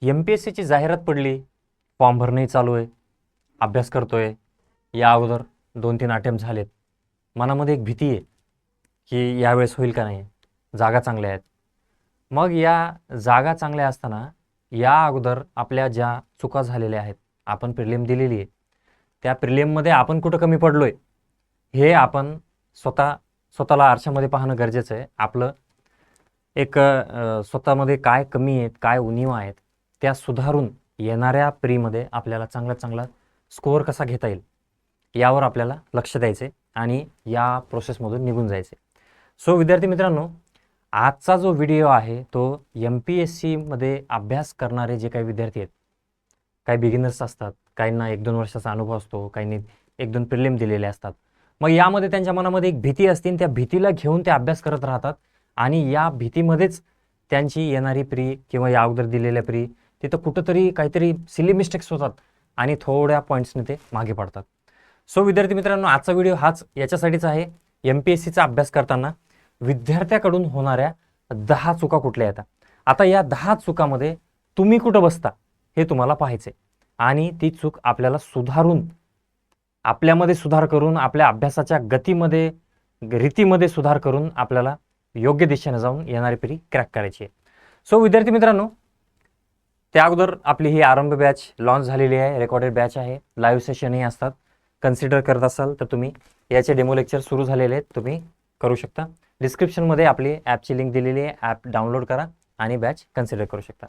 MPSCची जाहिरात पडली, फॉर्म भरणंही चालू आहे, अभ्यास करतोय. या अगोदर 2-3 अटेम्प्ट झालेत. मनामध्ये एक भीती आहे की यावेळेस होईल का नाही, जागा चांगल्या आहेत. मग या जागा चांगल्या असताना या अगोदर आपल्या ज्या चुका झालेल्या आहेत, आपण प्रिलिम दिलेली आहे, त्या प्रिलिममध्ये आपण कुठं कमी पडलो आहे हे आपण स्वतःला आरशामध्ये पाहणं गरजेचं आहे. आपलं एक स्वतःमध्ये काय कमी आहेत, काय उणिवा आहेत, त्या सुधारून येणाऱ्या प्रीमध्ये आपल्याला चांगला स्कोअर कसा घेता येईल यावर आपल्याला लक्ष द्यायचं आहे आणि या प्रोसेसमधून निघून जायचं आहे. सो विद्यार्थी मित्रांनो, आजचा जो व्हिडिओ आहे तो MPSCमध्ये अभ्यास करणारे जे काही विद्यार्थी आहेत, काही बिगिनर्स असतात, काहींना 1-2 वर्षाचा अनुभव असतो, काहींनी 1-2 प्रिलिम दिलेले असतात. मग यामध्ये त्यांच्या मनामध्ये एक भीती असते आणि त्या भीतीला घेऊन ते अभ्यास करत राहतात आणि या भीतीमध्येच त्यांची येणारी प्री किंवा या अगोदर दिलेल्या प्री तिथं कुठंतरी काहीतरी सिली मिस्टेक्स होतात आणि थोड्या पॉईंट्सने ते मागे पडतात. सो विद्यार्थी मित्रांनो, आजचा व्हिडिओ हाच याच्यासाठीच आहे. MPSCचा अभ्यास करताना विद्यार्थ्याकडून होणाऱ्या 10 चुका कुठल्या येतात. आता या 10 चुकामध्ये तुम्ही कुठं बसता हे तुम्हाला पाहायचे आणि ती चूक आपल्याला सुधारून, आपल्यामध्ये सुधार करून, आपल्या अभ्यासाच्या गतीमध्ये, रीतीमध्ये सुधार करून आपल्याला योग्य दिशेने जाऊन येणारी पिढी क्रॅक करायची आहे. सो विद्यार्थी मित्रांनो, त्या अगोदर आपली ही आरंभ बॅच लॉन्च झालेली आहे. रेकॉर्डेड बॅच आहे, लाईव्ह सेशनही असतात. कन्सिडर करत असाल तर तुम्ही याचे डेमो लेक्चर सुरू झालेले आहेत, तुम्ही करू शकता. डिस्क्रिप्शनमध्ये आपली ॲपची लिंक दिलेली आहे, ॲप डाउनलोड करा आणि बॅच कन्सिडर करू शकता.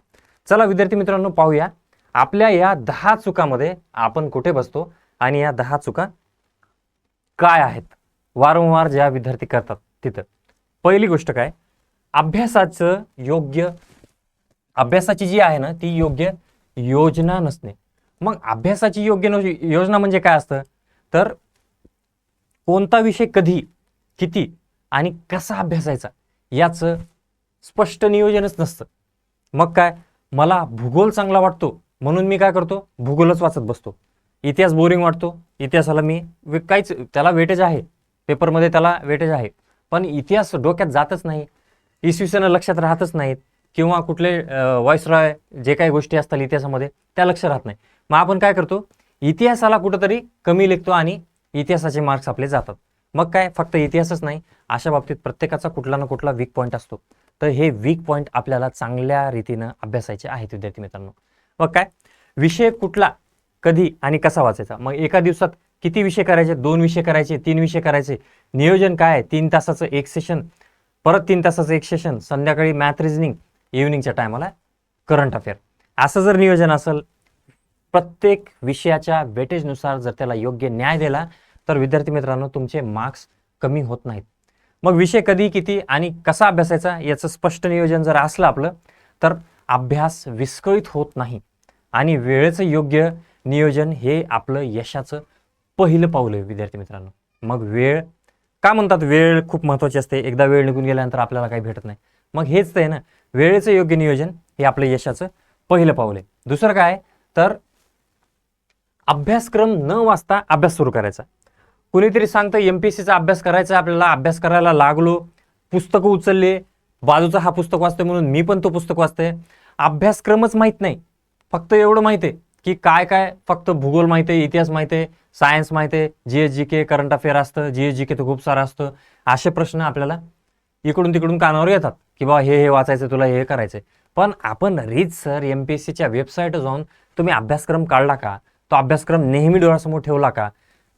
चला विद्यार्थी मित्रांनो, पाहूया आपल्या या 10 चुकामध्ये आपण कुठे बसतो आणि या 10 चुका काय आहेत वारंवार ज्या विद्यार्थी करतात तिथं. पहिली गोष्ट काय, अभ्यासाची जी आहे ना ती योग्य योजना नसणे. मग अभ्यासाची योग्य योजना म्हणजे काय असतं, तर कोणता विषय कधी, किती आणि कसा अभ्यासायचा याचं स्पष्ट नियोजनच नसतं. मग काय, मला भूगोल चांगला वाटतो म्हणून मी काय करतो, भूगोलच वाचत बसतो. इतिहास बोरिंग वाटतो, इतिहासाला मी काहीच, त्याला वेटेज आहे, पेपरमध्ये त्याला वेटेज आहे, पण इतिहास डोक्यात जातच नाही, इसवी सन लक्षात राहतच नाहीत किंवा कुठले व्हॉइसरॉय जे काही गोष्टी असतात इतिहासामध्ये त्या लक्ष राहत नाही. मग आपण काय करतो, इतिहासाला कुठंतरी कमी लेखतो आणि इतिहासाचे मार्क्स आपले जातात. मग काय, फक्त इतिहासच नाही, अशा बाबतीत प्रत्येकाचा कुठला ना कुठला वीक पॉईंट असतो. तर हे वीक पॉईंट आपल्याला चांगल्या रीतीनं अभ्यासायचे आहेत विद्यार्थी मित्रांनो. मग काय, विषय कुठला, कधी आणि कसा वाचायचा. मग एका दिवसात किती विषय करायचे, 2 विषय करायचे, 3 विषय करायचे, नियोजन काय आहे, 3 तासाचं एक सेशन, परत 3 तासाचं एक सेशन, संध्याकाळी मॅथ रिजनिंग, इव्हिनिंगच्या टायमाला करंट अफेअर, असं जर नियोजन असेल, प्रत्येक विषयाच्या वेटेजनुसार जर त्याला योग्य न्याय दिला तर विद्यार्थी मित्रांनो तुमचे मार्क्स कमी होत नाहीत. मग विषय कधी, किती आणि कसा अभ्यासायचा याचं स्पष्ट नियोजन जर असलं आपलं, तर अभ्यास विस्कळीत होत नाही आणि वेळेचं योग्य नियोजन हे आपलं यशाचं पहिलं पाऊल आहे विद्यार्थी मित्रांनो. मग वेळ का म्हणतात, वेळ खूप महत्त्वाची असते, एकदा वेळ निघून गेल्यानंतर आपल्याला काही भेटत नाही. मग हेच ते आहे ना, वेळेचं योग्य नियोजन हे आपलं यशाचं पहिलं पाऊल आहे. दुसरं काय, तर अभ्यासक्रम न वाचता अभ्यास सुरू करायचा. कुणीतरी सांगतं MPSCचा अभ्यास करायचा, आपल्याला अभ्यास करायला लागलो, पुस्तकं उचलले, बाजूचा हा पुस्तक वाचतोय म्हणून मी पण तो पुस्तक वाचतोय. अभ्यासक्रमच माहीत नाही, फक्त एवढं माहिती आहे की काय काय, फक्त भूगोल माहिती आहे, इतिहास माहिती आहे, सायन्स माहिती आहे, GS GK करंट अफेअर असतं, GS GK तर खूप सारं असतं. असे प्रश्न आपल्याला इकडून तिकडून कानावर येतात की बाबा हे वाचायचं, तुला हे करायचंय. पण आपण रीतसर MPSCच्या वेबसाईटवर जाऊन तुम्ही अभ्यासक्रम काढला का, तो अभ्यासक्रम नेहमी डोळ्यासमोर ठेवला का,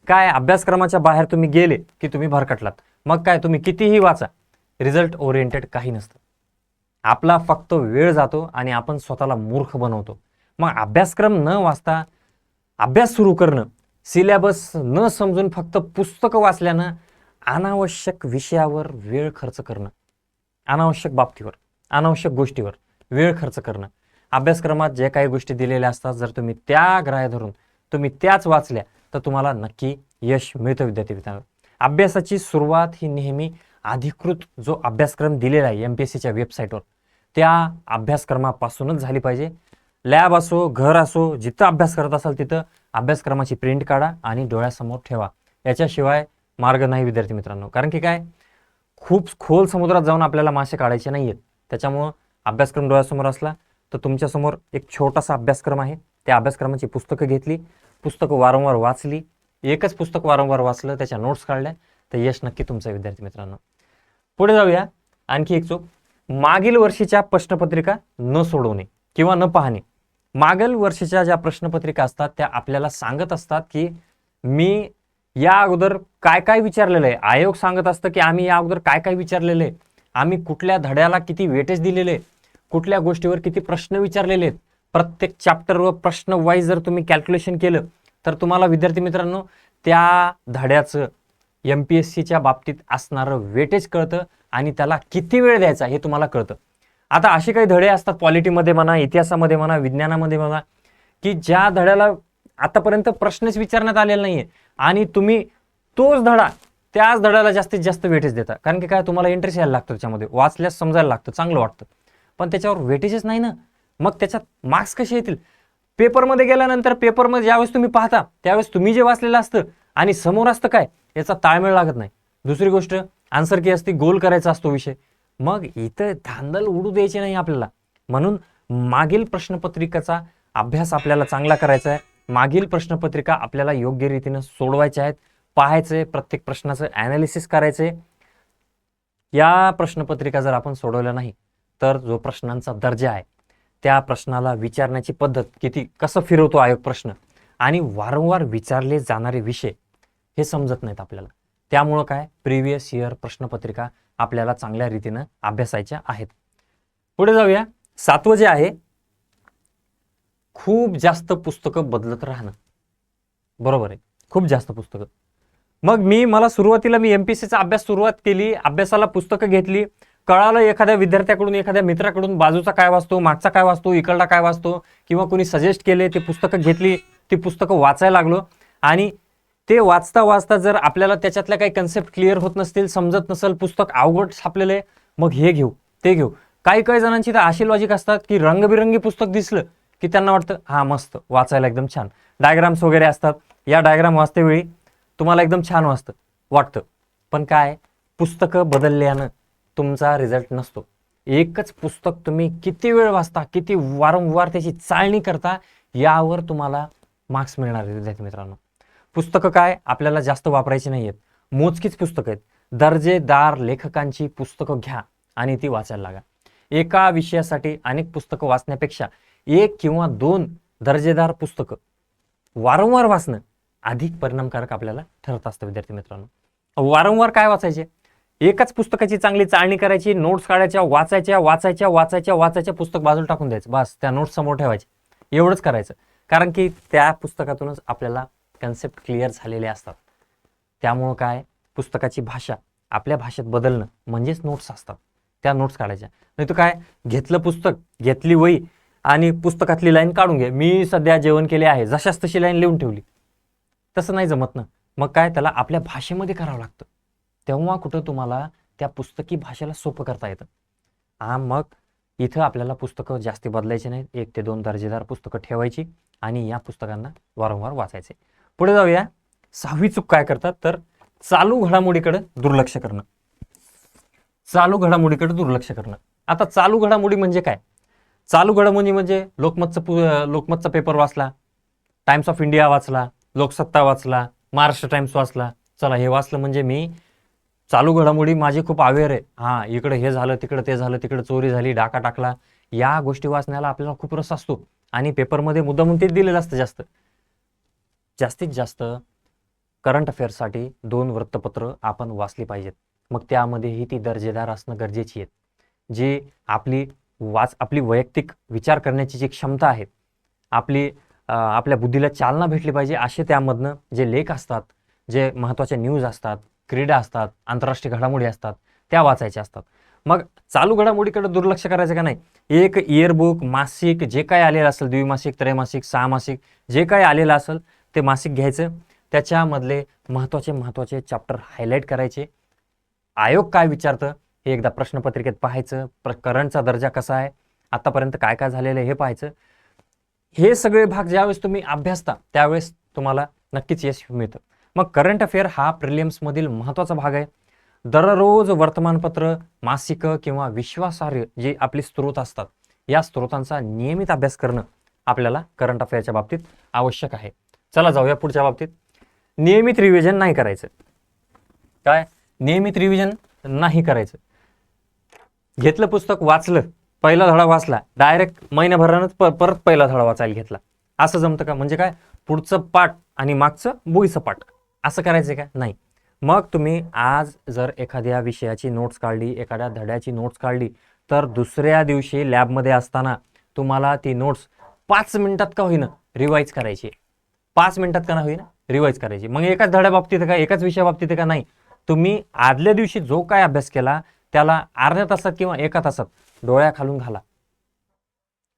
काय अभ्यासक्रमाच्या बाहेर तुम्ही गेले की तुम्ही भरकटलात. मग काय, तुम्ही कितीही वाचा, रिझल्ट ओरिएंटेड काही नसतं. आपला फक्त वेळ जातो आणि आपण स्वतःला मूर्ख बनवतो. मग अभ्यासक्रम न वाचता अभ्यास सुरू करणं, सिलेबस न समजून फक्त पुस्तकं वाचल्यानं अनावश्यक विषयावर वेळ खर्च करणं, अनावश्यक बाबतीवर, अनावश्यक गोष्टीवर वेळ खर्च करणं. अभ्यासक्रमात जे काही गोष्टी दिलेल्या असतात, जर तुम्ही त्या ग्राह्य धरून तुम्ही त्याच वाचल्या तर तुम्हाला नक्की यश मिळतं विद्यार्थी मित्रांनो. अभ्यासाची सुरुवात ही नेहमी अधिकृत जो अभ्यासक्रम दिलेला आहे MPSCच्या वेबसाईटवर त्या अभ्यासक्रमापासूनच झाली पाहिजे. लॅब असो, घर असो, जिथं अभ्यास करत असाल तिथं अभ्यासक्रमाची प्रिंट काढा आणि डोळ्यासमोर ठेवा. याच्याशिवाय मार्ग नाही विद्यार्थी मित्रांनो. कारण की काय, खूप खोल समुद्रात जाऊन आपल्याला मासे काढायचे नाही आहेत. त्याच्यामुळं अभ्यासक्रम डोळ्यासमोर असला तर तुमच्यासमोर एक छोटासा अभ्यासक्रम आहे. त्या अभ्यासक्रमाची पुस्तकं घेतली, पुस्तकं वारंवार वाचली, एकच पुस्तक वारंवार वाचलं, त्याच्या नोट्स काढल्या, तर यश नक्की तुमचं आहे विद्यार्थी मित्रांनो. पुढे जाऊया. आणखी एक चूक, मागील वर्षीच्या प्रश्नपत्रिका न सोडवणे किंवा न पाहणे. मागील वर्षीच्या ज्या प्रश्नपत्रिका असतात त्या आपल्याला सांगत असतात की मी या अगोदर काय काय विचारलेलं आहे. आयोग सांगत असतं की आम्ही या अगोदर काय काय विचारलेलं आहे, आम्ही कुठल्या धड्याला किती वेटेज दिलेले आहे, कुठल्या गोष्टीवर किती प्रश्न विचारलेले आहेत. प्रत्येक चॅप्टर व प्रश्न वाईज जर तुम्ही कॅल्क्युलेशन केलं तर तुम्हाला विद्यार्थी मित्रांनो त्या धड्याचं MPSCच्या बाबतीत असणारं वेटेज कळतं आणि त्याला किती वेळ द्यायचा हे तुम्हाला कळतं. आता असे काही धडे असतात पॉलिटीमध्ये म्हणा, इतिहासामध्ये म्हणा, विज्ञानामध्ये म्हणा, की ज्या धड्याला आतापर्यंत प्रश्नच विचारण्यात आलेला नाहीये आणि तुम्ही तोच धडा त्याच धड्याला जास्तीत जास्त वेटेज देता. कारण की काय, तुम्हाला इंटरेस्ट यायला लागतं त्याच्यामध्ये, वाचल्यास समजायला लागतं, चांगलं वाटतं, पण त्याच्यावर वेटेजच नाही ना. मग त्याच्यात मार्क्स कसे येतील? पेपरमध्ये गेल्यानंतर पेपरमध्ये ज्यावेळेस तुम्ही पाहता त्यावेळेस तुम्ही जे वाचलेलं असतं आणि समोर असतं काय, याचा ताळमेळ लागत नाही. दुसरी गोष्ट, आन्सर की असते, गोल करायचा असतो विषय. मग इथं धांदल उडू द्यायची नाही आपल्याला. म्हणून मागील प्रश्नपत्रिकेचा अभ्यास आपल्याला चांगला करायचा आहे. मागील प्रश्नपत्रिका आपल्याला योग्य रीतीनं सोडवायच्या आहेत, पाहायचंय, प्रत्येक प्रश्नाचं ॲनालिसिस करायचंय. या प्रश्नपत्रिका जर आपण सोडवल्या नाही तर जो प्रश्नांचा दर्जा आहे, त्या प्रश्नाला विचारण्याची पद्धत, कसं फिरवतो आयोग प्रश्न आणि वारंवार विचारले जाणारे विषय हे समजत नाहीत आपल्याला. त्यामुळं काय, प्रिव्हियस इयर प्रश्नपत्रिका आपल्याला चांगल्या रीतीनं अभ्यासायच्या आहेत. पुढे जाऊया. 7वं जे आहे, खूप जास्त पुस्तकं बदलत राहणं. बरोबर आहे, खूप जास्त पुस्तकं. मग मला सुरुवातीला MPSCचा अभ्यास सुरुवात केली, अभ्यासाला पुस्तकं घेतली, कळालं एखाद्या विद्यार्थ्याकडून, एखाद्या मित्राकडून बाजूचा काय वाचतो, मागचा काय वाचतो, इकडला काय वाचतो, किंवा कोणी सजेस्ट केले, ते पुस्तकं घेतली, ती पुस्तकं वाचायला लागलो. आणि ते वाचता वाचता जर आपल्याला त्याच्यातल्या काही कन्सेप्ट क्लिअर होत नसतील, समजत नसेल, पुस्तक अवघड सापलेलं आहे, मग हे घेऊ ते घेऊ. काही जणांची तर अशी लॉजिक असतात की रंगबिरंगी पुस्तक दिसलं की त्यांना वाटतं हा मस्त, वाचायला एकदम छान, डायग्राम्स वगैरे असतात, या डायग्राम वाचतेवेळी तुम्हाला एकदम छान वाटतं. पण काय, पुस्तकं बदलल्यानं तुमचा रिझल्ट नसतो. एकच पुस्तक तुम्ही किती वेळ वाचता, किती वारंवार त्याची चाळणी करता, यावर तुम्हाला मार्क्स मिळणार आहेत विद्यार्थी मित्रांनो. पुस्तकं काय आपल्याला जास्त वापरायची नाही आहेत, मोजकीच पुस्तकं आहेत. दर्जेदार लेखकांची पुस्तकं घ्या आणि ती वाचायला लागा. एका विषयासाठी अनेक पुस्तकं वाचण्यापेक्षा 1 किंवा 2 दर्जेदार पुस्तकं वारंवार वाचणं अधिक परिणामकारक आपल्याला ठरत असतं विद्यार्थी मित्रांनो. वारंवार काय वाचायचे, एकाच पुस्तकाची चांगली चाळणी करायची, नोट्स काढायच्या, वाचायच्या, पुस्तक बाजूला टाकून द्यायचं, बस त्या नोट्स समोर ठेवायचे, एवढंच करायचं. कारण की त्या पुस्तकातूनच आपल्याला कन्सेप्ट क्लिअर झालेले असतात. त्यामुळं काय, पुस्तकाची भाषा आपल्या भाषेत बदलणं म्हणजेच नोट्स असतात, त्या नोट्स काढायच्या. नाही तर काय, घेतलं पुस्तक, घेतली वही आणि पुस्तकातली लाईन काढून घे, मी सध्या जेवण केले आहे, जशाच तशी लाईन लिहून ठेवली, तसं नाही जमत ना. मग काय, त्याला आपल्या भाषेमध्ये करावं लागतं, तेव्हा कुठं तुम्हाला त्या पुस्तकी भाषेला सोपं करता येतं. मग इथं आपल्याला पुस्तकं जास्ती बदलायची नाहीत, 1 ते 2 दर्जेदार पुस्तकं ठेवायची आणि या पुस्तकांना वारंवार वाचायचे. पुढे जाऊया. 6वी चूक काय करतात, तर चालू घडामोडीकडे दुर्लक्ष करणं. आता चालू घडामोडी म्हणजे काय, चालू घडामोडी म्हणजे लोकमतचा पेपर वाचला, टाइम्स ऑफ इंडिया वाचला, लोकसत्ता वाचला, महाराष्ट्र टाइम्स वाचला, चला हे वाचलं म्हणजे मी चालू घडामोडी माझी खूप अवेअर आहे. इकडे हे झालं, तिकडे ते झालं, तिकडे चोरी झाली, डाका टाकला, या गोष्टी वाचण्याला आपल्याला खूप रस असतो आणि पेपरमध्ये मुद्दामून तेच दिलेलं असतं. जास्तीत जास्त करंट अफेअर्ससाठी 2 वृत्तपत्र आपण वाचली पाहिजेत. मग त्यामध्येही ती दर्जेदार असणं गरजेची आहेत, जी आपली वैयक्तिक विचार करण्याची जी क्षमता आहे, आपल्या बुद्धीला चालना भेटली पाहिजे, असे त्यामधनं जे लेख असतात, जे महत्त्वाचे न्यूज असतात, क्रीडा असतात, आंतरराष्ट्रीय घडामोडी असतात, त्या वाचायच्या असतात. मग चालू घडामोडीकडे दुर्लक्ष करायचं का नाही. एक इयरबुक, मासिक जे काय आलेलं असेल, द्विमासिक, त्रैमासिक, 6 मासिक, जे काय आलेलं असेल ते मासिक घ्यायचं, त्याच्यामधले महत्त्वाचे चॅप्टर हायलाईट करायचे. आयोग काय विचारतं हे एकदा प्रश्नपत्रिकेत पाहायचं, करंटचा दर्जा कसा आहे, आतापर्यंत काय काय झालेलं आहे हे पाहायचं. हे सगळे भाग ज्यावेळेस तुम्ही अभ्यासता त्यावेळेस तुम्हाला नक्कीच यश मिळतं. मग करंट अफेअर हा प्रिलिम्समधील महत्त्वाचा भाग आहे. दररोज वर्तमानपत्र, मासिकं किंवा विश्वासार्ह जे आपले स्रोत असतात या स्त्रोतांचा नियमित अभ्यास करणं आपल्याला करंट अफेअरच्या बाबतीत आवश्यक आहे. चला जाऊया पुढच्या बाबतीत. नियमित रिव्हिजन नाही करायचं. काय? नियमित रिव्हिजन नाही करायचं. घेतलं पुस्तक, वाचलं, पहिला धडा वाचला, डायरेक्ट महिन्याभरानंच परत पहिला धडा वाचायला घेतला, असं जमतं का? म्हणजे काय, पुढचं पाठ आणि मागचं बोईचं पाठ असं करायचं का? नाही. मग तुम्ही आज जर एखाद्या विषयाची नोट्स काढली, एखाद्या धड्याची नोट्स काढली, तर दुसऱ्या दिवशी लॅबमध्ये असताना तुम्हाला ती नोट्स 5 मिनिटात का होईना रिवाईज करायची. 5 मिनिटात का होईना रिवाईज करायची. मग एकाच धड्याबाबतीत का, एकाच विषयाबाबतीत का? नाही. तुम्ही आदल्या दिवशी जो काय अभ्यास केला त्याला अर्ध्या तासात किंवा एका तासात डोळ्याखालून घाला.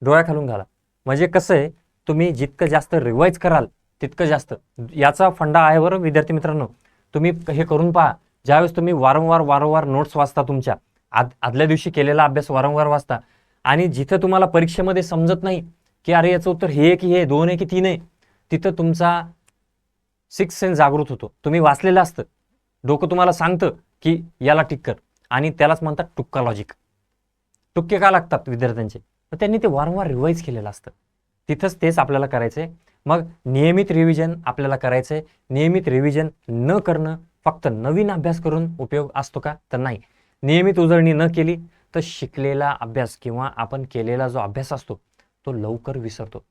डोळ्याखालून घाला. म्हणजे कसं आहे, तुम्ही जितकं जास्त रिवाईज कराल तितकं जास्त. याचा फंडा आहे बरं विद्यार्थी मित्रांनो. तुम्ही हे करून पहा. ज्यावेळेस तुम्ही वारंवार नोट्स वाचता, तुमच्या आदल्या दिवशी केलेला अभ्यास वारंवार वाचता, आणि जिथं तुम्हाला परीक्षेमध्ये समजत नाही की अरे याचं उत्तर हे की हे, 2 आहे की 3 आहे, तिथं तुमचा सिक्स सेन्स जागृत होतो. तुम्ही वाचलेलं असतं, डोकं तुम्हाला सांगतं की याला टिक कर, आणि त्यालाच म्हणतात टुक्का लॉजिक. टुक्के का लागतात विद्यार्थ्यांचे? तर त्यांनी ते वारंवार रिवाईज केलेलं असतं. तिथंच तेच आपल्याला करायचंय. मग नियमित रिव्हिजन आपल्याला करायचंय. नियमित रिव्हिजन न करणं, फक्त नवीन अभ्यास करून उपयोग असतो का? तर नाही. नियमित उजळणी न केली तर शिकलेला अभ्यास किंवा आपण केलेला जो अभ्यास असतो तो लवकर विसरतो.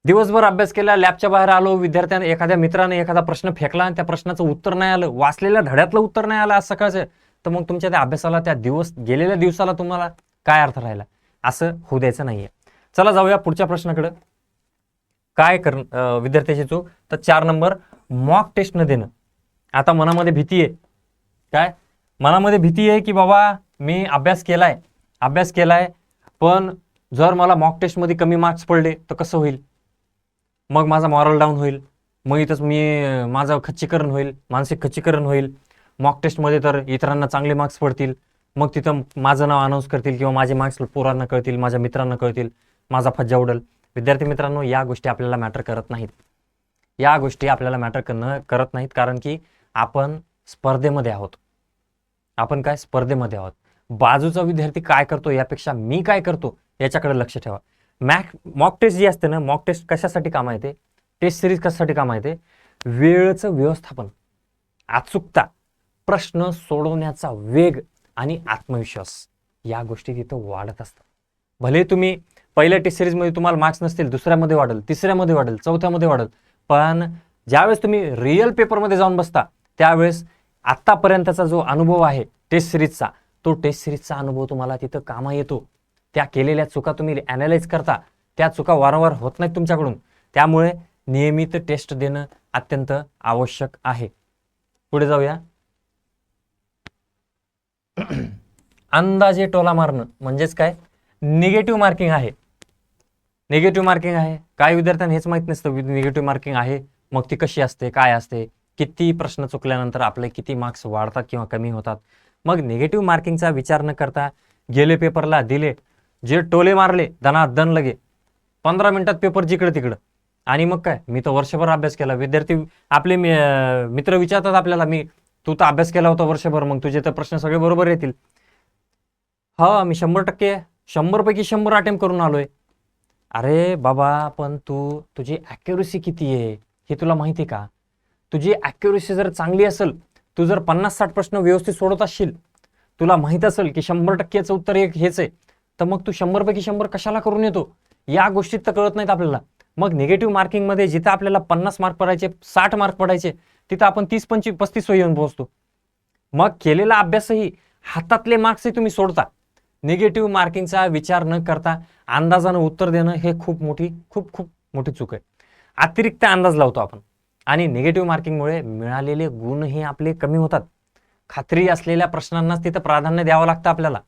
दिवसभर अभ्यास केला, लॅबच्या बाहेर आलो, विद्यार्थ्याने एखाद्या मित्राने एखादा प्रश्न फेकला आणि त्या प्रश्नाचं उत्तर नाही आलं, वाचलेल्या धड्यातलं उत्तर नाही आलं आज सकाळचं, तर मग तुमच्या त्या अभ्यासाला, त्या गेलेल्या दिवसाला तुम्हाला काय अर्थ राहिला? असं होऊ द्यायचं नाहीये. चला जाऊया पुढच्या प्रश्नाकडे. काय विद्यार्थ्याची चूक? तर 4 नंबर, मॉक टेस्ट न देणं. आता मनामध्ये भीती आहे. काय? मनामध्ये भीती आहे की बाबा मी अभ्यास केलाय पण जर मला मॉक टेस्टमध्ये कमी मार्क्स पडले तर कसं होईल? मग माझा मॉरल डाऊन होईल. मग इथंच माझं खच्चीकरण होईल, मानसिक खच्चीकरण होईल. मॉक टेस्टमध्ये तर इतरांना चांगले मार्क्स पडतील, मग तिथं माझं नाव अनाऊन्स करतील किंवा माझे मार्क्स पोरांना कळतील, माझ्या मित्रांना कळतील, माझा फज्जा उडेल. विद्यार्थी मित्रांनो, या गोष्टी आपल्याला मॅटर करत नाहीत. या गोष्टी आपल्याला मॅटर करत नाहीत, कारण की आपण स्पर्धेमध्ये आहोत. आपण काय स्पर्धेमध्ये आहोत. बाजूचा विद्यार्थी काय करतो यापेक्षा मी काय करतो याच्याकडे लक्ष ठेवा. मॉक टेस्ट जी असते ना, मॉक टेस्ट कशासाठी कामा येते? टेस्ट सिरीज कशासाठी कामा येते? वेळेचं व्यवस्थापन, अचूकता, प्रश्न सोडवण्याचा वेग आणि आत्मविश्वास, या गोष्टी तिथं वाढत असतात. भले तुम्ही पहिल्या टेस्ट सिरीजमध्ये तुम्हाला मार्क्स नसतील, दुसऱ्यामध्ये वाढेल, तिसऱ्यामध्ये वाढेल, चौथ्यामध्ये वाढेल, पण ज्यावेळेस तुम्ही रिअल पेपरमध्ये जाऊन बसता त्यावेळेस आत्तापर्यंतचा जो अनुभव आहे टेस्ट सिरीजचा, तो टेस्ट सिरीजचा अनुभव तुम्हाला तिथं कामा येतो. त्या केलेल्या चुका तुम्ही ॲनालाइज करता, त्या चुका वारंवार होत नाहीत तुमच्याकडून. त्यामुळे नियमित टेस्ट देणं अत्यंत आवश्यक आहे. पुढे जाऊया. अंदाजे टोला मारणं म्हणजेच काय? निगेटिव्ह मार्किंग आहे. निगेटिव्ह मार्किंग आहे. काय विद्यार्थ्यांना हेच माहीत नसतं निगेटिव्ह मार्किंग आहे. मग ती कशी असते, काय असते, किती प्रश्न चुकल्यानंतर आपले किती मार्क्स वाढतात किंवा कमी होतात. मग निगेटिव्ह मार्किंगचा विचार न करता गेले पेपरला दिले, जे टोले मारले दनादन लगे 15 मिनिटात पेपर जिकडे तिकडं, आणि मग काय, मी तर वर्षभर अभ्यास केला. विद्यार्थी आपले मित्र विचारतात आपल्याला, तू तर अभ्यास केला होता वर्षभर, मग तुझे तर प्रश्न सगळे बरोबर येतील. हा, मी 100% 100 पैकी 100 अटेम्प्ट करून आलोय. अरे बाबा, पण तुझी ॲक्युरेसी किती आहे हे तुला माहिती आहे का? तुझी ॲक्युरेसी जर चांगली असेल, तू जर 50-60 प्रश्न व्यवस्थित सोडत असशील, तुला माहित असेल की 100%चं उत्तर हेच आहे, तर मग तू 100 पैकी 100 कशाला करून येतो? या गोष्टीत तर कळत नाहीत आपल्याला. मग निगेटिव्ह मार्किंगमध्ये जिथं आपल्याला 50 मार्क पडायचे, 60 मार्क पडायचे, तिथं आपण 30-35 येऊन पोहोचतो. मग केलेला अभ्यासही, हातातले मार्क्सही तुम्ही सोडता. निगेटिव्ह मार्किंगचा विचार न करता अंदाजानं उत्तर देणं हे खूप मोठी चूक आहे. अतिरिक्त अंदाज लावतो आपण, आणि निगेटिव्ह मार्किंगमुळे मिळालेले गुणही आपले कमी होतात. खात्री असलेल्या प्रश्नांनाच तिथं प्राधान्य द्यावं लागतं आपल्याला.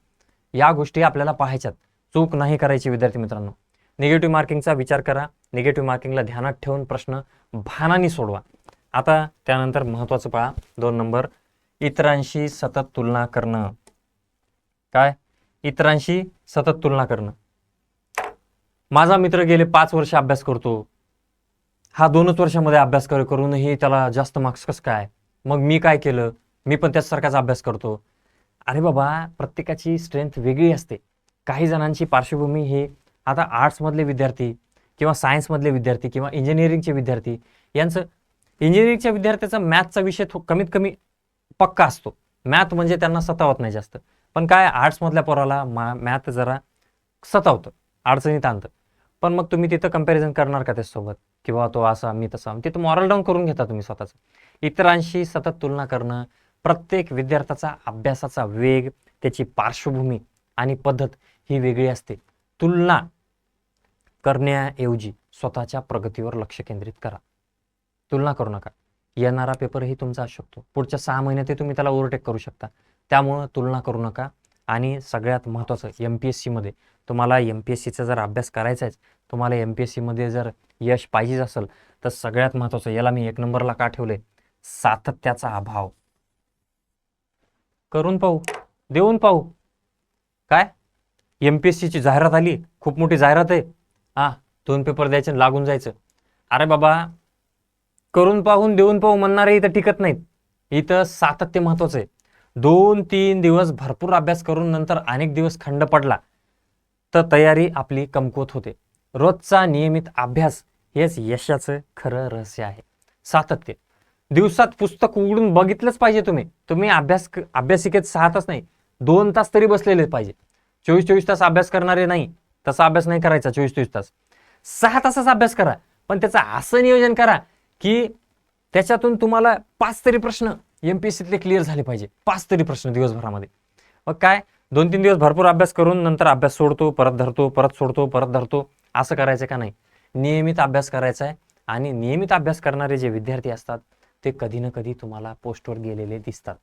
या गोष्टी आपल्याला पाहायच्यात, चूक नाही करायची विद्यार्थी मित्रांनो. निगेटिव्ह मार्किंगचा विचार करा. निगेटिव्ह मार्किंगला ध्यानात ठेवून प्रश्न भानाने सोडवा. आता त्यानंतर महत्त्वाचं पहा, 2 नंबर, इतरांशी सतत तुलना करणं. काय? इतरांशी सतत तुलना करणं. माझा मित्र गेले 5 वर्ष अभ्यास करतो, हा 2च वर्षामध्ये अभ्यास करूनही त्याला जास्त मार्क्स कसं काय? मग मी काय केलं? मी पण त्याचसारखाच अभ्यास करतो. अरे बाबा, प्रत्येकाची स्ट्रेंथ वेगळी असते. काही जणांची पार्श्वभूमी ही आता आर्ट्समधले विद्यार्थी किंवा सायन्समधले विद्यार्थी किंवा इंजिनिअरिंगचे विद्यार्थी यांचं इंजिनिअरिंगच्या विद्यार्थ्याचा मॅथचा विषय कमीत कमी पक्का असतो. मॅथ म्हणजे त्यांना सतावत नाही जास्त. पण काय आर्ट्समधल्या पोराला मॅथ जरा सतावतं, अडचणीत आणतं. पण मग तुम्ही तिथं कंपॅरिझन करणार का त्याच्यासोबत, किंवा तो असा मी तसा, तिथं मॉरल डाऊन करून घेता तुम्ही स्वतःचं. इतरांशी सतत तुलना करणं, प्रत्येक विद्यार्थ्याचा अभ्यासाचा वेग, त्याची पार्श्वभूमी आणि पद्धत ही वेगळी असते. तुलना करण्याऐवजी स्वतःच्या प्रगतीवर लक्ष केंद्रित करा. तुलना करू नका. येणारा पेपरही तुमचा असू शकतो. पुढच्या 6 महिन्यातही तुम्ही त्याला ओव्हरटेक करू शकता. त्यामुळं तुलना करू नका. आणि सगळ्यात महत्त्वाचं, MPSCमध्ये तुम्हाला MPSCचा जर अभ्यास करायचा आहे, तुम्हाला MPSCमध्ये जर यश पाहिजेच असेल, तर सगळ्यात महत्त्वाचं, याला मी 1 नंबरला का ठेवले, सातत्याचा अभाव. करून पाहू, देऊन पाहू. काय MPSCची जाहिरात आली, खूप मोठी जाहिरात आहे, 2 पेपर द्यायचे आणि लागून जायचं. अरे बाबा, करून पाहून देऊन पाहू म्हणणारे इथं टिकत नाहीत. इथं सातत्य महत्त्वाचं आहे. 2-3 दिवस भरपूर अभ्यास करून नंतर अनेक दिवस खंड पडला तर तयारी आपली कमकुवत होते. रोजचा नियमित अभ्यास हेच यशाचं खरं रहस्य आहे. सातत्य. दिवसात पुस्तक उघडून बघितलंच पाहिजे तुम्ही अभ्यासिकेत 6 तास नाही, 2 तास तरी बसलेले पाहिजे. 24-24 तास अभ्यास करणारे नाही, तसा अभ्यास नाही करायचा 24-24 तास. 6 तासाचा अभ्यास करा, पण त्याचं असं नियोजन करा की त्याच्यातून तुम्हाला 5 तरी प्रश्न MPSCतले क्लिअर झाले पाहिजे. 5 तरी प्रश्न दिवसभरामध्ये. मग काय 2-3 दिवस भरपूर अभ्यास करून नंतर अभ्यास सोडतो, परत धरतो, परत सोडतो, परत धरतो, असं करायचं का नाही. नियमित अभ्यास करायचा आहे. आणि नियमित अभ्यास करणारे जे विद्यार्थी असतात ते कधी ना कधी तुम्हाला पोस्टवर गेलेले दिसतात.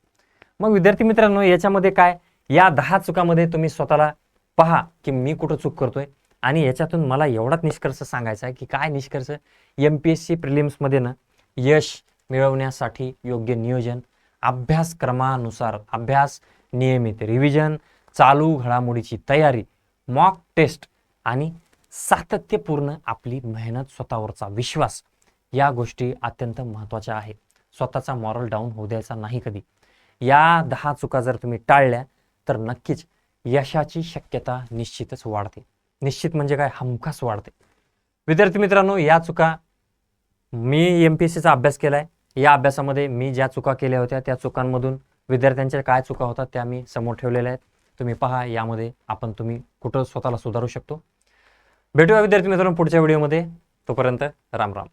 मग विद्यार्थी मित्रांनो, याच्यामध्ये काय, या 10 चुकामध्ये तुम्ही स्वतःला पहा की मी कुठं चूक करतोय. आणि याच्यातून मला एवढाच निष्कर्ष सांगायचा आहे की काय निष्कर्ष, MPSC प्रिलिम्समध्ये ना यश मिळवण्यासाठी योग्य नियोजन, अभ्यासक्रमानुसार अभ्यास, नियमित रिव्हिजन, चालू घडामोडीची तयारी, मॉक टेस्ट आणि सातत्यपूर्ण आपली मेहनत, स्वतःवरचा विश्वास, या गोष्टी अत्यंत महत्त्वाच्या आहेत. स्वतःचा मॉरल डाऊन होऊ द्यायचा नाही कधी. या 10 चुका जर तुम्ही टाळल्या तर नक्कीच यशाची शक्यता निश्चितच वाढते. निश्चित म्हणजे काय, हमखास वाढते. विद्यार्थी मित्रांनो, या चुका मी MPSCचा अभ्यास केलाय. या अभ्यासामध्ये मी ज्या चुका केल्या होत्या त्या चुकांमधून विद्यार्थ्यांच्या काय चुका होतात त्या मी समोर ठेवलेल्या आहेत. तुम्ही पहा, यामध्ये तुम्ही कुठं स्वतःला सुधारू शकतो. भेटूया विद्यार्थी मित्रांनो पुढच्या व्हिडिओमध्ये. तोपर्यंत राम राम.